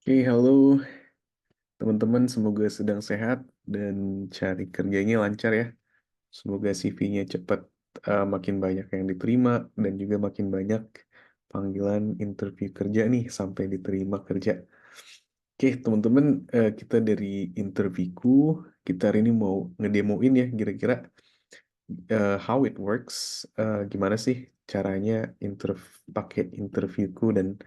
Oke, halo teman-teman, semoga sedang sehat dan cari kerjanya lancar ya. Semoga CV-nya cepat makin banyak yang diterima dan juga makin banyak panggilan interview kerja nih sampai diterima kerja. Oke, teman-teman, kita dari interviewku, kita hari ini mau ngedemoin ya kira-kira how it works, gimana sih caranya pakai interviewku dan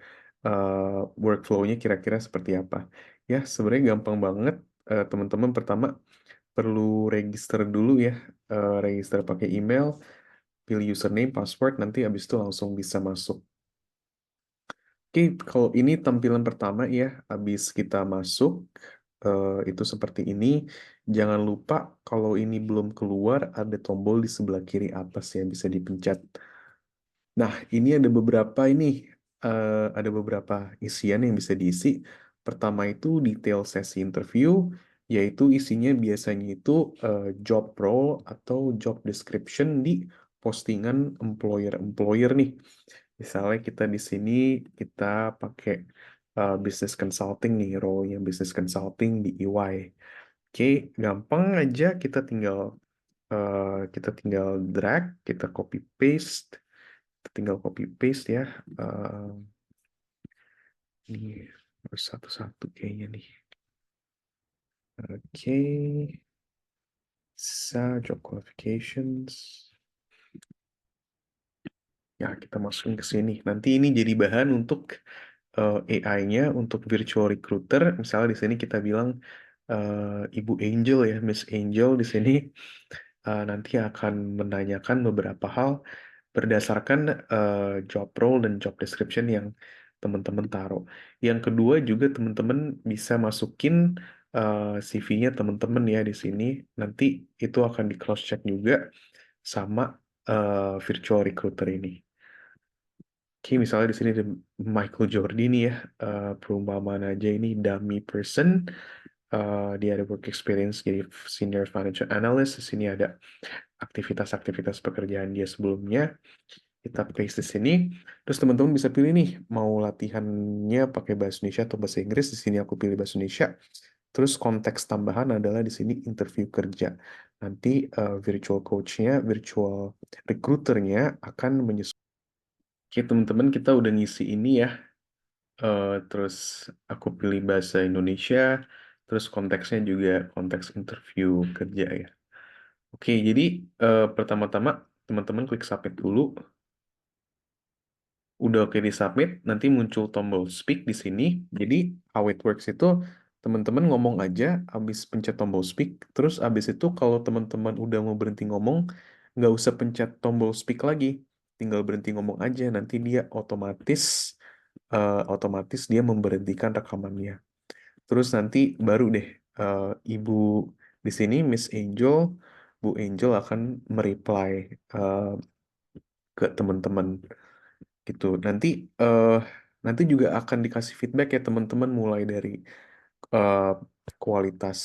workflow-nya kira-kira seperti apa. Ya, sebenarnya gampang banget. Teman-teman pertama perlu register dulu ya, register pakai email, pilih username, password, nanti habis itu langsung bisa masuk. Oke, kalau ini tampilan pertama ya, habis kita masuk, itu seperti ini. Jangan lupa kalau ini belum keluar, ada tombol di sebelah kiri atas yang bisa dipencet. Nah, ini ada beberapa isian yang bisa diisi. Pertama itu detail sesi interview, yaitu isinya biasanya itu job role atau job description di postingan employer-employer nih. Misalnya kita di sini kita pakai business consulting nih, role-nya business consulting di EY. Oke, gampang aja kita tinggal drag, kita copy paste, ya. Eh, ini harus satu-satu kayaknya nih. Oke, job qualifications. Ya, kita masukin ke sini. Nanti ini jadi bahan untuk AI-nya, untuk virtual recruiter. Misalnya di sini kita bilang Ibu Angel ya, Miss Angel di sini nanti akan menanyakan beberapa hal berdasarkan job role dan job description yang teman-teman taruh. Yang kedua juga teman-teman bisa masukin CV-nya teman-teman ya di sini. Nanti itu akan di cross check juga sama virtual recruiter ini. Oke, misalnya di sini ada Michael Jordi nih ya, perumpamaan aja ini dummy person. Dia ada work experience jadi senior financial analyst. Di sini ada aktivitas-aktivitas pekerjaan dia sebelumnya. Kita paste di sini. Terus teman-teman bisa pilih nih, mau latihannya pakai bahasa Indonesia atau bahasa Inggris. Di sini aku pilih bahasa Indonesia. Terus konteks tambahan adalah di sini interview kerja. Nanti virtual coach-nya, virtual recruiter-nya akan menyesuaikan. Oke, teman-teman, kita udah ngisi ini ya. Terus aku pilih bahasa Indonesia. Terus konteksnya juga konteks interview kerja ya. Oke, jadi pertama-tama teman-teman klik submit dulu. Udah oke di submit, nanti muncul tombol speak di sini. Jadi how it works itu teman-teman ngomong aja, habis pencet tombol speak, terus habis itu kalau teman-teman udah mau berhenti ngomong, nggak usah pencet tombol speak lagi, tinggal berhenti ngomong aja, nanti dia otomatis dia memberhentikan rekamannya. Terus nanti baru deh eh, ibu di sini Miss Angel, Bu Angel akan mereply eh, ke teman-teman gitu. Eh, nanti juga akan dikasih feedback ya teman-teman mulai dari eh, kualitas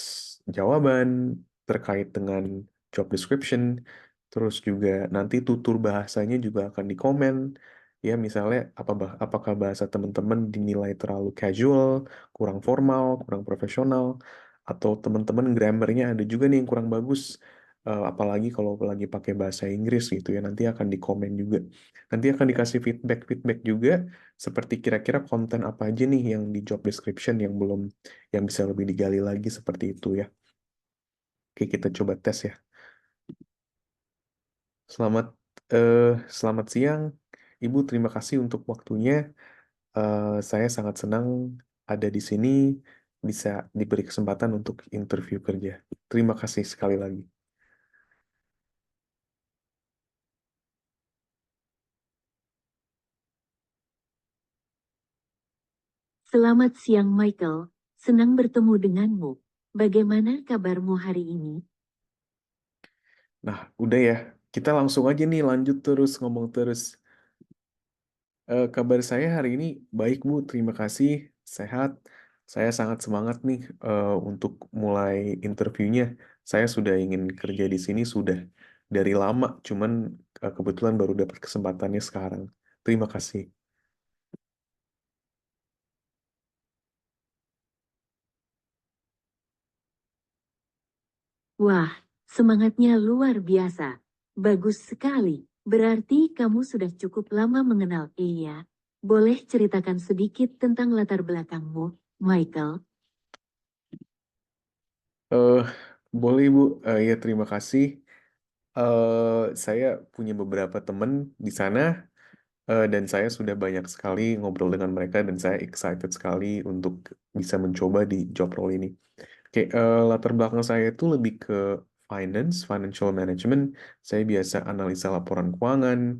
jawaban terkait dengan job description, terus juga nanti tutur bahasanya juga akan dikomen. Ya, misalnya apakah bahasa teman-teman dinilai terlalu casual, kurang formal, kurang profesional, atau teman-teman grammarnya ada juga nih yang kurang bagus. Apalagi kalau lagi pakai bahasa Inggris gitu ya, nanti akan dikomen juga. Nanti akan dikasih feedback juga seperti kira-kira konten apa aja nih yang di job description yang bisa lebih digali lagi seperti itu ya. Oke, kita coba tes ya. Selamat eh, selamat siang, Ibu. Terima kasih untuk waktunya. Saya sangat senang ada di sini bisa diberi kesempatan untuk interview kerja. Terima kasih sekali lagi. Selamat siang, Michael. Senang bertemu denganmu. Bagaimana kabarmu hari ini? Nah, udah ya. Kita langsung aja nih lanjut terus ngomong terus. Kabar saya hari ini baik, Bu. Terima kasih. Sehat. Saya sangat semangat nih untuk mulai interviewnya. Saya sudah ingin kerja di sini sudah dari lama, cuman kebetulan baru dapat kesempatannya sekarang. Terima kasih. Wah, semangatnya luar biasa. Bagus sekali. Berarti kamu sudah cukup lama mengenal Eya. Boleh ceritakan sedikit tentang latar belakangmu, Michael? Eh, boleh Bu. Ya terima kasih. Saya punya beberapa teman di sana dan saya sudah banyak sekali ngobrol dengan mereka dan saya excited sekali untuk bisa mencoba di job role ini. Oke, latar belakang saya itu lebih ke financial management. Saya biasa analisa laporan keuangan,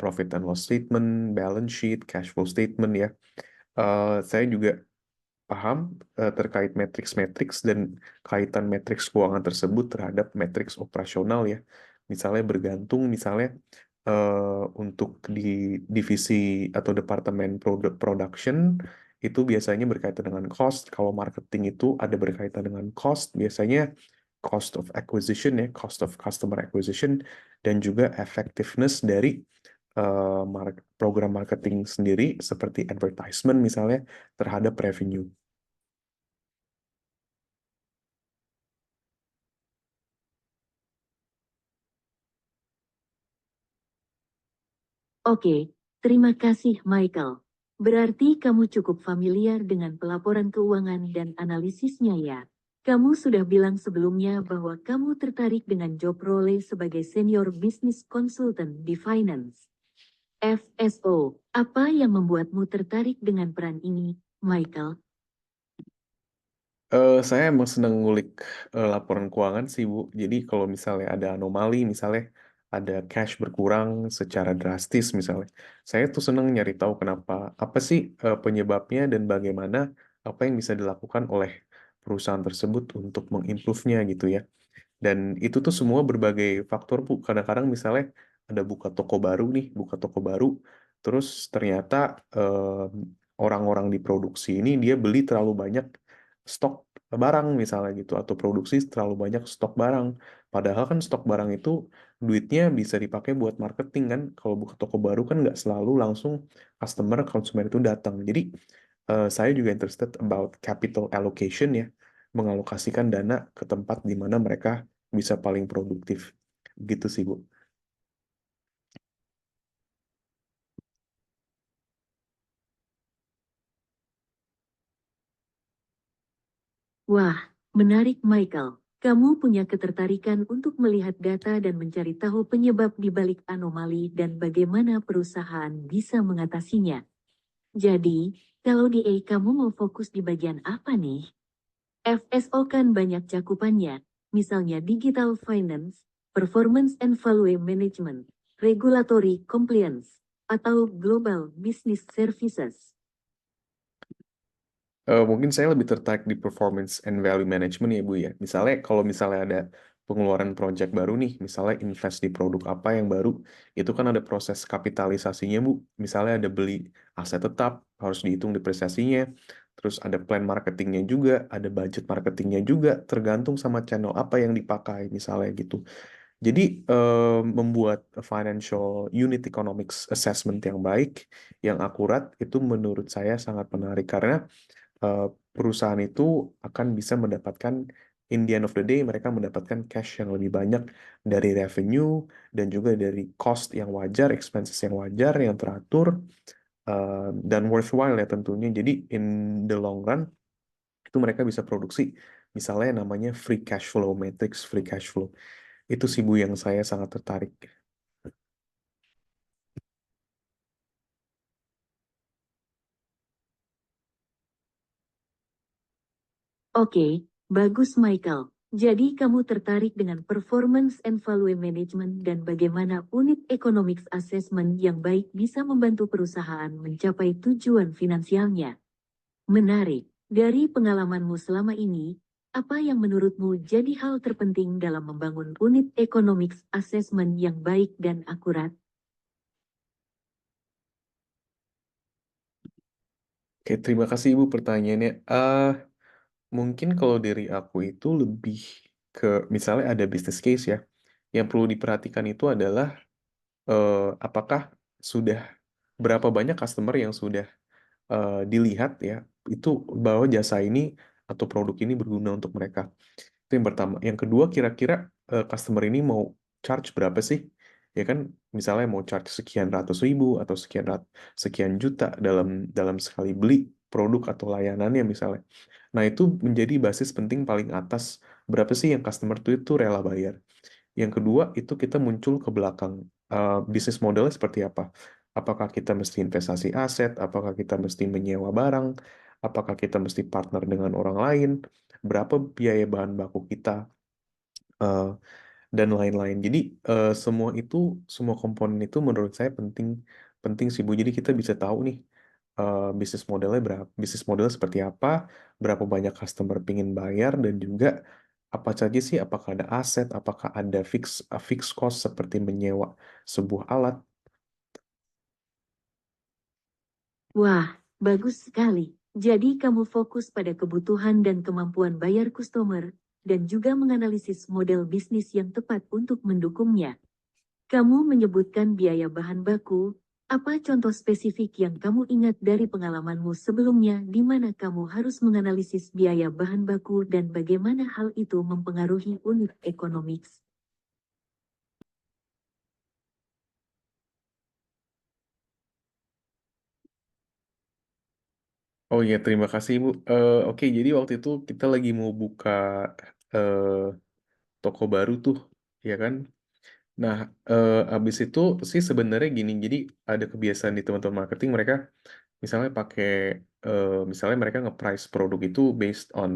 profit and loss statement, balance sheet, cash flow statement ya. Saya juga paham terkait matriks-matriks dan kaitan matriks keuangan tersebut terhadap matriks operasional ya. Misalnya bergantung misalnya untuk di divisi atau departemen production itu biasanya berkaitan dengan cost. Kalau marketing itu ada berkaitan dengan cost, biasanya cost of acquisition ya, cost of customer acquisition dan juga effectiveness dari program marketing sendiri seperti advertisement misalnya terhadap revenue. Oke, terima kasih, Michael. Berarti kamu cukup familiar dengan pelaporan keuangan dan analisisnya ya. Kamu sudah bilang sebelumnya bahwa kamu tertarik dengan job role sebagai senior business consultant di finance. FSO, apa yang membuatmu tertarik dengan peran ini, Michael? Saya emang senang ngulik laporan keuangan sih, Bu. Jadi kalau misalnya ada anomali, misalnya ada cash berkurang secara drastis misalnya, saya tuh senang nyari tahu kenapa, apa sih penyebabnya dan bagaimana apa yang bisa dilakukan oleh perusahaan tersebut untuk mengimprove-nya gitu ya. Dan itu tuh semua berbagai faktor, Bu. Kadang-kadang misalnya ada buka toko baru nih, buka toko baru, terus ternyata orang-orang di produksi ini dia beli terlalu banyak stok barang misalnya gitu, atau produksi terlalu banyak stok barang. Padahal kan stok barang itu duitnya bisa dipakai buat marketing kan. Kalau buka toko baru kan nggak selalu langsung konsumen itu datang. Jadi saya juga interested about capital allocation ya, mengalokasikan dana ke tempat di mana mereka bisa paling produktif. Gitu sih, Bu. Wah, menarik Michael. Kamu punya ketertarikan untuk melihat data dan mencari tahu penyebab di balik anomali dan bagaimana perusahaan bisa mengatasinya. Jadi, kalau di A kamu mau fokus di bagian apa nih? FSO kan banyak cakupannya, misalnya digital finance, performance and value management, regulatory compliance, atau global business services. Mungkin saya lebih tertarik di performance and value management ya Bu ya. Misalnya kalau misalnya ada pengeluaran project baru nih, misalnya invest di produk apa yang baru, itu kan ada proses kapitalisasinya Bu. Misalnya ada beli aset tetap, harus dihitung depresiasinya, terus ada plan marketingnya juga, ada budget marketingnya juga, tergantung sama channel apa yang dipakai misalnya gitu. Jadi membuat financial unit economics assessment yang baik, yang akurat, itu menurut saya sangat menarik karena eh, perusahaan itu akan bisa mendapatkan in the end of the day mereka mendapatkan cash yang lebih banyak dari revenue dan juga dari cost yang wajar, expenses yang wajar, yang teratur dan worthwhile ya tentunya. Jadi in the long run itu mereka bisa produksi misalnya namanya free cash flow, matrix free cash flow. Itu sih Bu yang saya sangat tertarik. Oke, bagus Michael. Jadi kamu tertarik dengan performance and value management dan bagaimana unit economics assessment yang baik bisa membantu perusahaan mencapai tujuan finansialnya. Menarik. Dari pengalamanmu selama ini, apa yang menurutmu jadi hal terpenting dalam membangun unit economics assessment yang baik dan akurat? Oke, terima kasih Ibu pertanyaannya. Mungkin kalau dari aku itu lebih ke misalnya ada business case ya. Yang perlu diperhatikan itu adalah apakah sudah berapa banyak customer yang sudah dilihat ya itu bahwa jasa ini atau produk ini berguna untuk mereka. Itu yang pertama. Yang kedua, kira-kira customer ini mau charge berapa sih? Ya kan, misalnya mau charge sekian ratus ribu atau sekian juta dalam dalam sekali beli produk atau layanannya misalnya. Nah, itu menjadi basis penting paling atas. Berapa sih yang customer itu rela bayar? Yang kedua, itu kita muncul ke belakang. Bisnis modelnya seperti apa? Apakah kita mesti investasi aset? Apakah kita mesti menyewa barang? Apakah kita mesti partner dengan orang lain? Berapa biaya bahan baku kita? eh, dan lain-lain. Jadi semua itu, semua komponen itu menurut saya penting, penting sih Bu. Jadi kita bisa tahu nih bisnis modelnya berapa, bisnis model seperti apa, berapa banyak customer pingin bayar, dan juga apa saja sih, apakah ada aset, apakah ada fix cost seperti menyewa sebuah alat. Wah, bagus sekali. Jadi kamu fokus pada kebutuhan dan kemampuan bayar customer, dan juga menganalisis model bisnis yang tepat untuk mendukungnya. Kamu menyebutkan biaya bahan baku. Apa contoh spesifik yang kamu ingat dari pengalamanmu sebelumnya di mana kamu harus menganalisis biaya bahan baku dan bagaimana hal itu mempengaruhi unit ekonomis? Oh iya, terima kasih Bu. Oke, jadi waktu itu kita lagi mau buka eh, toko baru tuh, ya kan? Nah, abis itu sih sebenarnya gini, jadi ada kebiasaan di teman-teman marketing mereka misalnya pakai, misalnya mereka nge-price produk itu based on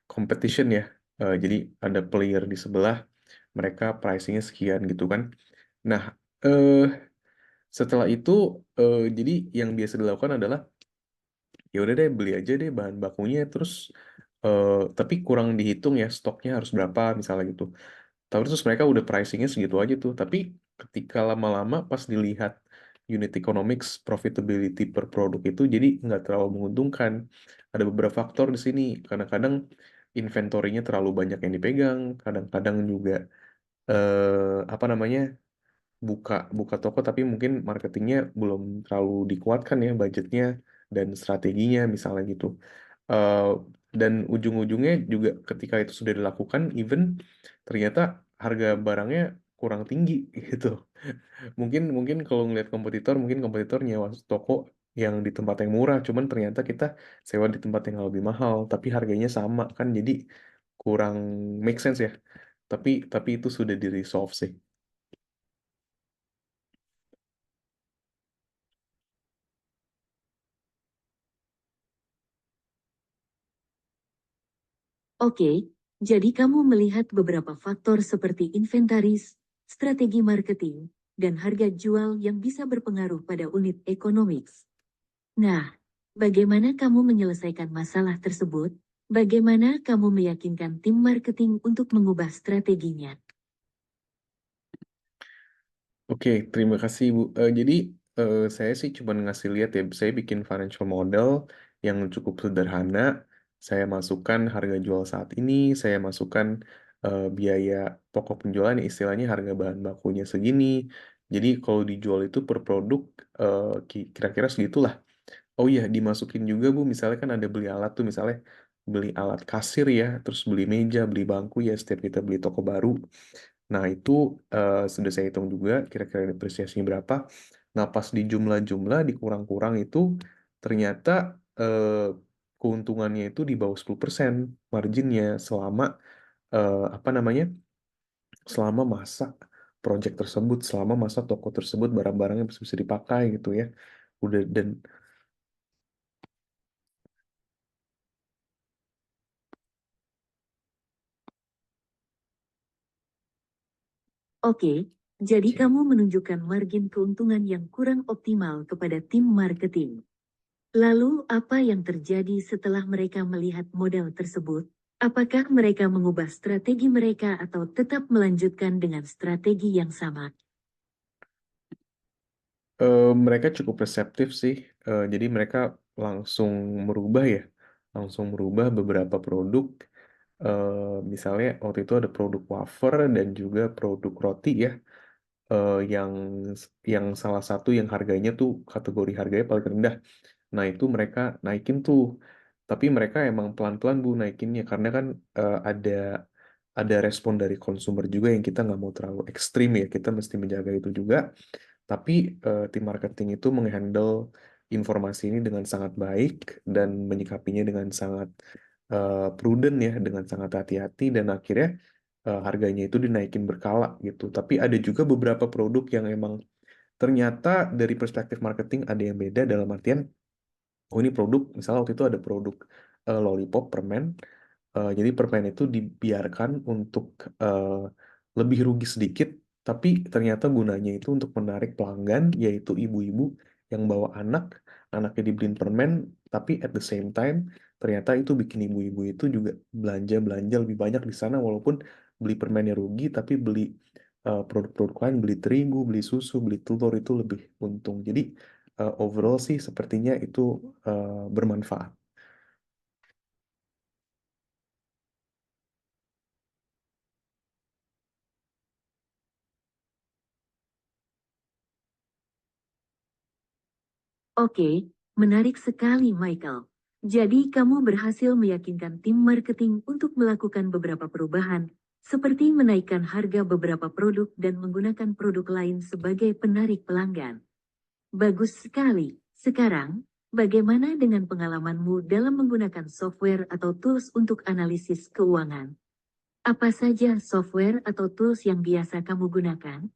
competition ya. Jadi ada player di sebelah, mereka pricingnya sekian gitu kan. Nah, eh, setelah itu, jadi yang biasa dilakukan adalah ya udah deh beli aja deh bahan bakunya, terus tapi kurang dihitung ya stoknya harus berapa misalnya gitu. Tapi terus mereka udah pricingnya segitu aja tuh. Tapi ketika lama-lama pas dilihat unit economics, profitability per produk itu jadi nggak terlalu menguntungkan. Ada beberapa faktor di sini. Kadang-kadang inventorinya terlalu banyak yang dipegang. Kadang-kadang juga apa namanya, buka buka toko tapi mungkin marketingnya belum terlalu dikuatkan ya budgetnya dan strateginya misalnya gitu. Eh, dan ujung-ujungnya juga ketika itu sudah dilakukan, even ternyata harga barangnya kurang tinggi gitu. Mungkin mungkin kalau ngelihat kompetitor, mungkin kompetitor nyewa toko yang di tempat yang murah, cuman ternyata kita sewa di tempat yang lebih mahal, tapi harganya sama kan, jadi kurang make sense ya. Tapi itu sudah di resolve sih. Oke, jadi kamu melihat beberapa faktor seperti inventaris, strategi marketing, dan harga jual yang bisa berpengaruh pada unit ekonomiks. Nah, bagaimana kamu menyelesaikan masalah tersebut? Bagaimana kamu meyakinkan tim marketing untuk mengubah strateginya? Oke, terima kasih Bu. Jadi saya sih cuma ngasih lihat ya, saya bikin financial model yang cukup sederhana. Saya masukkan harga jual saat ini, saya masukkan biaya pokok penjualan, istilahnya harga bahan bakunya segini. Jadi kalau dijual itu per produk kira-kira segitulah. Oh iya, dimasukin juga Bu, misalnya kan ada beli alat tuh, misalnya beli alat kasir ya, terus beli meja, beli bangku ya, setiap kita beli toko baru. Nah, itu sudah saya hitung juga kira-kira depresiasinya berapa. Nah, pas di jumlah-jumlah, dikurang-kurang itu, ternyata eh, keuntungannya itu di bawah 10% marginnya selama, apa namanya, selama masa project tersebut, selama masa toko tersebut barang-barangnya bisa dipakai gitu ya. Udah, dan Oke, jadi Oke. kamu menunjukkan margin keuntungan yang kurang optimal kepada tim marketing. Lalu, apa yang terjadi setelah mereka melihat model tersebut? Apakah mereka mengubah strategi mereka atau tetap melanjutkan dengan strategi yang sama? Mereka cukup reseptif sih. Jadi mereka langsung merubah ya, langsung merubah beberapa produk. Misalnya waktu itu ada produk wafer dan juga produk roti ya, yang salah satu yang harganya tuh kategori harganya paling rendah. Nah itu mereka naikin tuh, tapi mereka emang pelan-pelan Bu naikinnya karena kan ada ada respon dari konsumer juga yang kita nggak mau terlalu ekstrim ya, kita mesti menjaga itu juga. Tapi tim marketing itu menghandle informasi ini dengan sangat baik dan menyikapinya dengan sangat prudent ya, dengan sangat hati-hati dan akhirnya harganya itu dinaikin berkala gitu. Tapi ada juga beberapa produk yang emang ternyata dari perspektif marketing ada yang beda dalam artian, oh ini produk, misalnya waktu itu ada produk lollipop permen. Jadi permen itu dibiarkan untuk eh, lebih rugi sedikit, tapi ternyata gunanya itu untuk menarik pelanggan, yaitu ibu-ibu yang bawa anak, anaknya dibeliin permen, tapi at the same time ternyata itu bikin ibu-ibu itu juga belanja-belanja lebih banyak di sana, walaupun beli permennya rugi, tapi beli produk-produk lain, beli terigu, beli susu, beli telur itu lebih untung. Jadi overall sih sepertinya itu bermanfaat. Oke, menarik sekali Michael. Jadi kamu berhasil meyakinkan tim marketing untuk melakukan beberapa perubahan, seperti menaikkan harga beberapa produk dan menggunakan produk lain sebagai penarik pelanggan. Bagus sekali. Sekarang, bagaimana dengan pengalamanmu dalam menggunakan software atau tools untuk analisis keuangan? Apa saja software atau tools yang biasa kamu gunakan?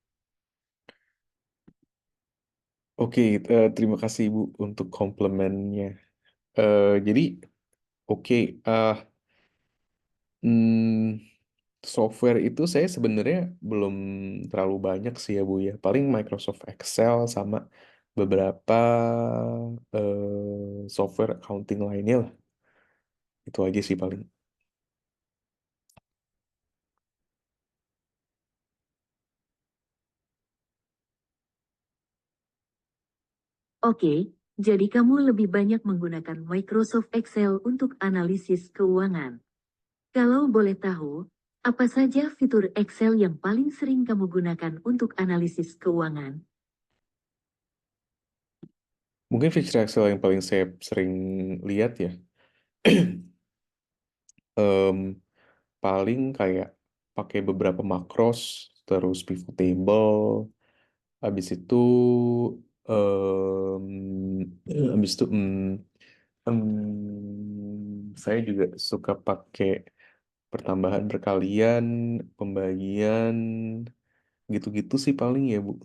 Oke, terima kasih Ibu untuk komplimennya. Jadi, oke, eh, hmm, software itu saya sebenarnya belum terlalu banyak sih ya Bu ya. Paling Microsoft Excel sama beberapa software accounting lainnya lah. Itu aja sih paling. Oke, jadi kamu lebih banyak menggunakan Microsoft Excel untuk analisis keuangan. Kalau boleh tahu, apa saja fitur Excel yang paling sering kamu gunakan untuk analisis keuangan? Mungkin feature Excel yang paling saya sering lihat ya, em, paling kayak pakai beberapa makros, terus pivot table. Habis itu, habis itu, saya juga suka pakai pertambahan perkalian, pembagian, gitu-gitu sih paling ya Bu.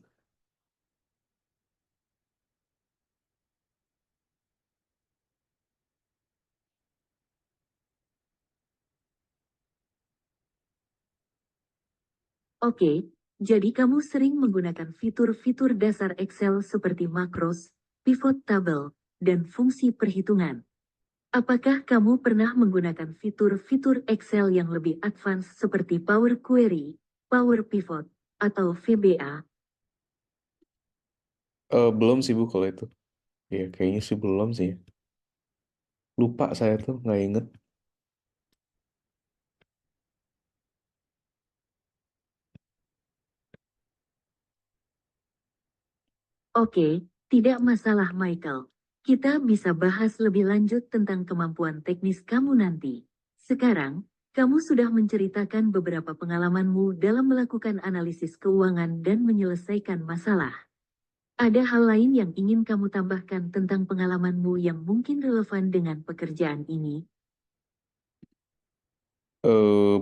Oke, jadi kamu sering menggunakan fitur-fitur dasar Excel seperti makros, pivot table, dan fungsi perhitungan. Apakah kamu pernah menggunakan fitur-fitur Excel yang lebih advance seperti Power Query, Power Pivot, atau VBA? Belum sih Bu kalau itu. Ya kayaknya sih belum sih. Lupa saya tuh nggak inget. Oke, tidak masalah Michael. Kita bisa bahas lebih lanjut tentang kemampuan teknis kamu nanti. Sekarang, kamu sudah menceritakan beberapa pengalamanmu dalam melakukan analisis keuangan dan menyelesaikan masalah. Ada hal lain yang ingin kamu tambahkan tentang pengalamanmu yang mungkin relevan dengan pekerjaan ini?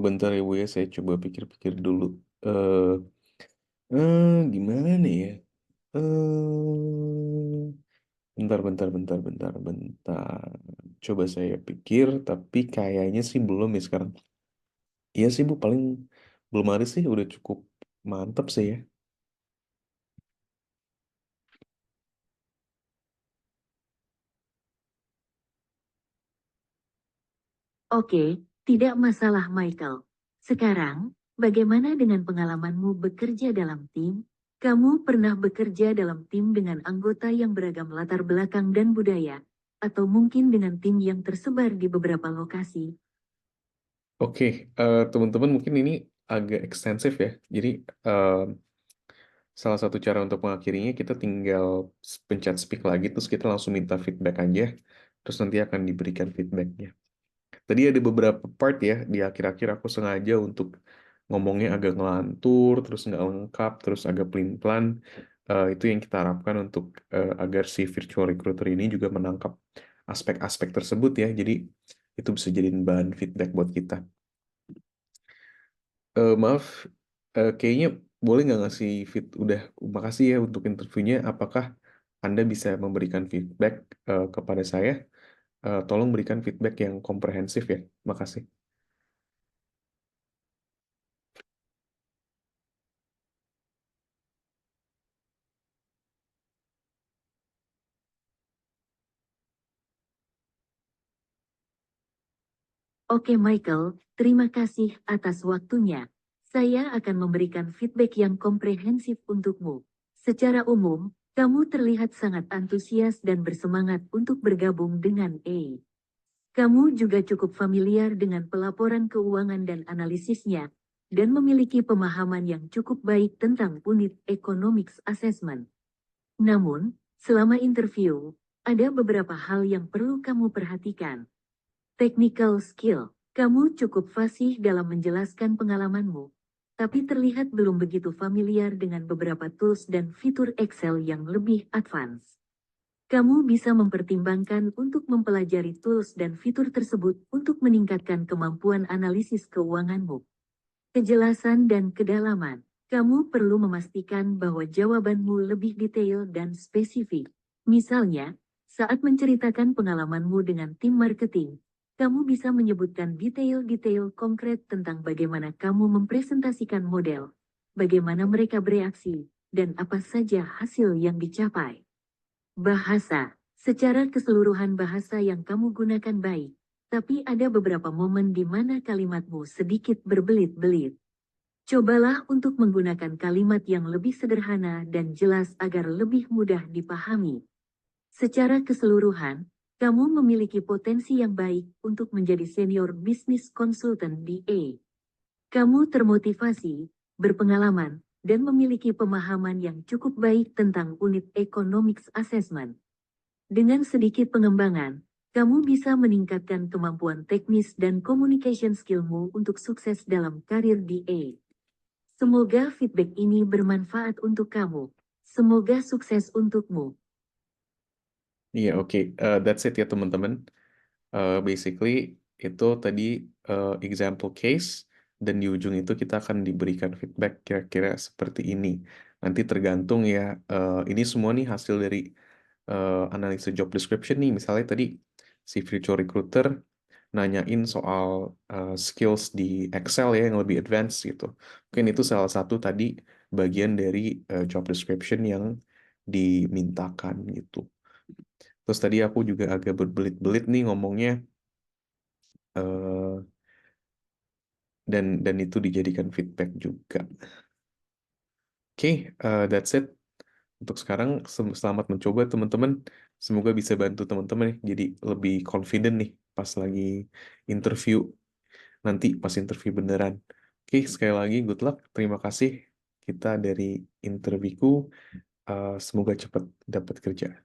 Bentar ya Bu ya, saya coba pikir-pikir dulu. Gimana ya? Bentar, bentar, bentar, bentar, bentar. Coba saya pikir, tapi kayaknya sih belum ya sekarang. Iya sih Bu, paling belum ada sih, udah cukup mantep sih ya. Oke, tidak masalah Michael. Sekarang, bagaimana dengan pengalamanmu bekerja dalam tim? Kamu pernah bekerja dalam tim dengan anggota yang beragam latar belakang dan budaya, atau mungkin dengan tim yang tersebar di beberapa lokasi? Oke, teman-teman mungkin ini agak ekstensif ya. Jadi eh, salah satu cara untuk mengakhirinya kita tinggal pencet speak lagi, terus kita langsung minta feedback aja, terus nanti akan diberikan feedbacknya. Tadi ada beberapa part ya di akhir-akhir aku sengaja untuk ngomongnya agak ngelantur, terus nggak lengkap, terus agak pelin-pelan. Itu yang kita harapkan untuk agar si virtual recruiter ini juga menangkap aspek-aspek tersebut ya. Jadi itu bisa jadiin bahan feedback buat kita. Maaf, kayaknya boleh nggak ngasih udah, makasih ya untuk interviewnya. Apakah Anda bisa memberikan feedback kepada saya? Tolong berikan feedback yang komprehensif ya. Makasih. Oke Michael, terima kasih atas waktunya. Saya akan memberikan feedback yang komprehensif untukmu. Secara umum, kamu terlihat sangat antusias dan bersemangat untuk bergabung dengan A. Kamu juga cukup familiar dengan pelaporan keuangan dan analisisnya, dan memiliki pemahaman yang cukup baik tentang unit economics assessment. Namun, selama interview, ada beberapa hal yang perlu kamu perhatikan. Technical skill. Kamu cukup fasih dalam menjelaskan pengalamanmu, tapi terlihat belum begitu familiar dengan beberapa tools dan fitur Excel yang lebih advance. Kamu bisa mempertimbangkan untuk mempelajari tools dan fitur tersebut untuk meningkatkan kemampuan analisis keuanganmu. Kejelasan dan kedalaman. Kamu perlu memastikan bahwa jawabanmu lebih detail dan spesifik. Misalnya, saat menceritakan pengalamanmu dengan tim marketing, kamu bisa menyebutkan detail-detail konkret tentang bagaimana kamu mempresentasikan model, bagaimana mereka bereaksi, dan apa saja hasil yang dicapai. Bahasa. Secara keseluruhan bahasa yang kamu gunakan baik, tapi ada beberapa momen di mana kalimatmu sedikit berbelit-belit. Cobalah untuk menggunakan kalimat yang lebih sederhana dan jelas agar lebih mudah dipahami. Secara keseluruhan, kamu memiliki potensi yang baik untuk menjadi senior business consultant di A. Kamu termotivasi, berpengalaman, dan memiliki pemahaman yang cukup baik tentang unit economics assessment. Dengan sedikit pengembangan, kamu bisa meningkatkan kemampuan teknis dan communication skillmu untuk sukses dalam karir di A. Semoga feedback ini bermanfaat untuk kamu. Semoga sukses untukmu. Iya, oke. That's it ya teman-teman. Basically itu tadi example case, dan di ujung itu kita akan diberikan feedback kira-kira seperti ini. Nanti tergantung ya, ini semua nih hasil dari analisa job description nih. Misalnya tadi si virtual recruiter nanyain soal skills di Excel ya yang lebih advance gitu. Mungkin itu salah satu tadi bagian dari job description yang dimintakan gitu. Terus tadi aku juga agak berbelit-belit nih ngomongnya, eh, dan itu dijadikan feedback juga. Oke, that's it. Untuk sekarang selamat mencoba teman-teman. Semoga bisa bantu teman-teman nih jadi lebih confident nih pas lagi interview, nanti pas interview beneran. Oke, sekali lagi good luck. Terima kasih kita dari interviewku. Semoga cepat dapat kerja.